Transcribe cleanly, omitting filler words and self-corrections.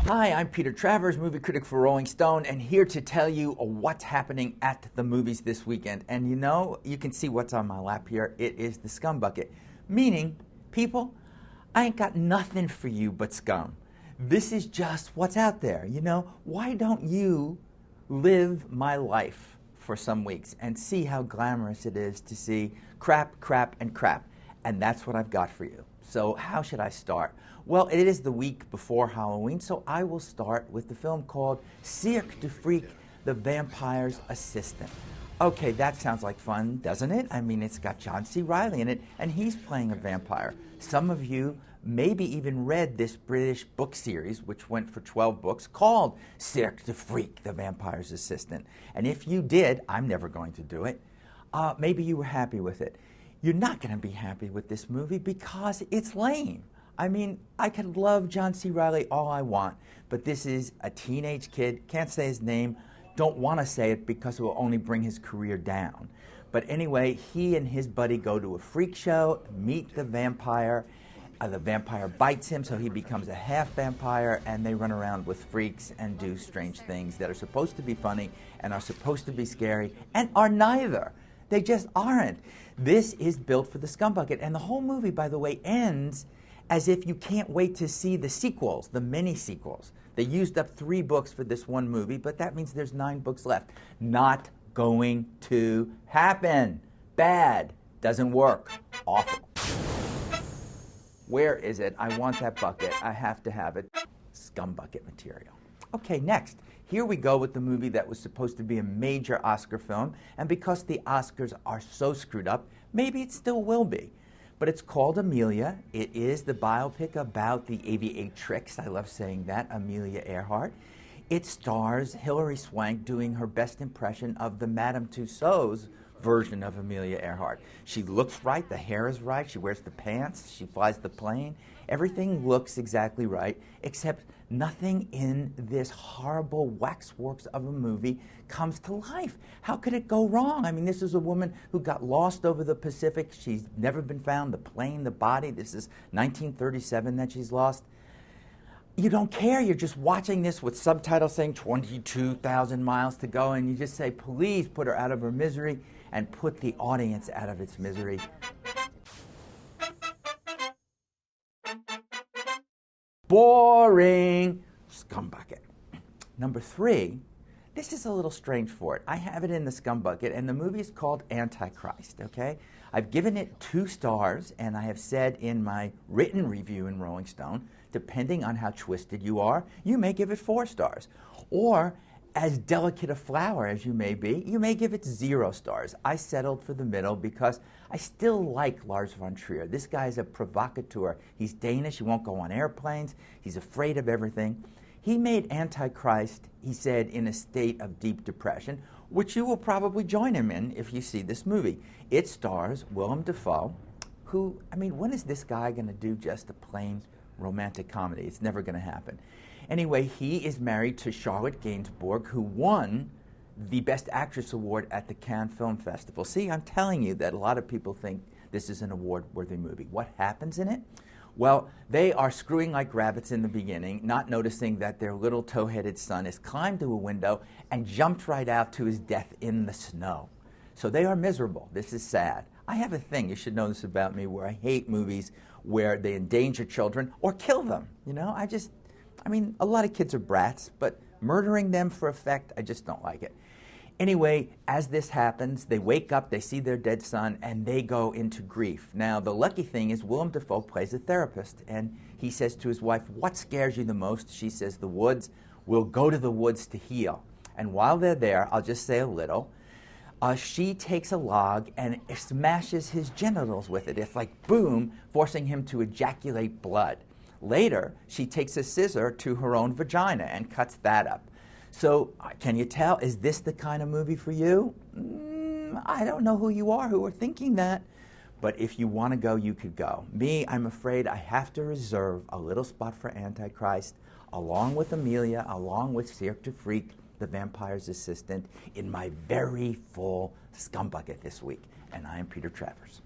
Hi, I'm Peter Travers, movie critic for Rolling Stone, and here to tell you what's happening at the movies this weekend. And you know, you can see what's on my lap here. It is the scum bucket. Meaning, people, I ain't got nothing for you but scum. This is just what's out there. You know, why don't you live my life for some weeks and see how glamorous it is to see crap, crap, and crap. And that's what I've got for you. So how should I start? Well, it is the week before Halloween, so I will start with the film called Cirque, the Vampire's Assistant. Okay, that sounds like fun, doesn't it? I mean, it's got John C. Reilly in it, and he's playing a vampire. Some of you maybe even read this British book series, which went for 12 books, called Cirque, the Vampire's Assistant. And if you did, I'm never going to do it, maybe you were happy with it. You're not going to be happy with this movie because it's lame. I mean, I could love John C. Reilly all I want, but this is a teenage kid, can't say his name, don't want to say it because it will only bring his career down. But anyway, he and his buddy go to a freak show, meet the vampire bites him, so he becomes a half vampire, and they run around with freaks and do strange things that are supposed to be funny and are supposed to be scary and are neither. They just aren't. This is built for the scum bucket, and the whole movie, by the way, ends as if you can't wait to see the sequels, the mini sequels. They used up 3 books for this one movie, but that means there's 9 books left. Not going to happen. Bad. Doesn't work. Awful. Where is it? I want that bucket. I have to have it. Scum bucket material. Okay, next. Here we go with the movie that was supposed to be a major Oscar film, and because the Oscars are so screwed up, maybe it still will be. But it's called Amelia. It is the biopic about the aviatrix. I love saying that, Amelia Earhart. It stars Hilary Swank doing her best impression of the Madame Tussauds version of Amelia Earhart. She looks right, the hair is right, she wears the pants, she flies the plane. Everything looks exactly right, except nothing in this horrible waxworks of a movie comes to life. How could it go wrong? I mean, this is a woman who got lost over the Pacific. She's never been found, the plane, the body. This is 1937 that she's lost. You don't care. You're just watching this with subtitles saying 22,000 miles to go, and you just say, please put her out of her misery and put the audience out of its misery. Boring. Scum bucket. Number 3, this is a little strange for it. I have it in the scum bucket, and the movie is called Antichrist, okay? I've given it 2 stars, and I have said in my written review in Rolling Stone, depending on how twisted you are, you may give it 4 stars. Or, as delicate a flower as you may be, you may give it 0 stars. I settled for the middle because I still like Lars von Trier. This guy's a provocateur. He's Danish, he won't go on airplanes, he's afraid of everything. He made Antichrist, he said, in a state of deep depression, which you will probably join him in if you see this movie. It stars Willem Dafoe, who, I mean, when is this guy going to do just a plain romantic comedy? It's never going to happen. Anyway, he is married to Charlotte Gainsbourg, who won the Best Actress Award at the Cannes Film Festival. See, I'm telling you that a lot of people think this is an award-worthy movie. What happens in it? Well, they are screwing like rabbits in the beginning, not noticing that their little tow-headed son has climbed to a window and jumped right out to his death in the snow. So they are miserable. This is sad. I have a thing, you should know this about me, where I hate movies where they endanger children or kill them. You know, I mean, a lot of kids are brats, but murdering them for effect, I just don't like it. Anyway, as this happens, they wake up, they see their dead son, and they go into grief. Now, the lucky thing is Willem Dafoe plays a therapist, and he says to his wife, what scares you the most? She says, the woods. We'll go to the woods to heal. And while they're there, I'll just say a little, she takes a log and smashes his genitals with it. It's like, boom, forcing him to ejaculate blood. Later, she takes a scissor to her own vagina and cuts that up. So, can you tell, is this the kind of movie for you? I don't know who you are who are thinking that, but if you want to go, you could go. Me, I'm afraid I have to reserve a little spot for Antichrist, along with Amelia, along with Cirque, the Vampire's Assistant, in my very full scum bucket this week. And I am Peter Travers.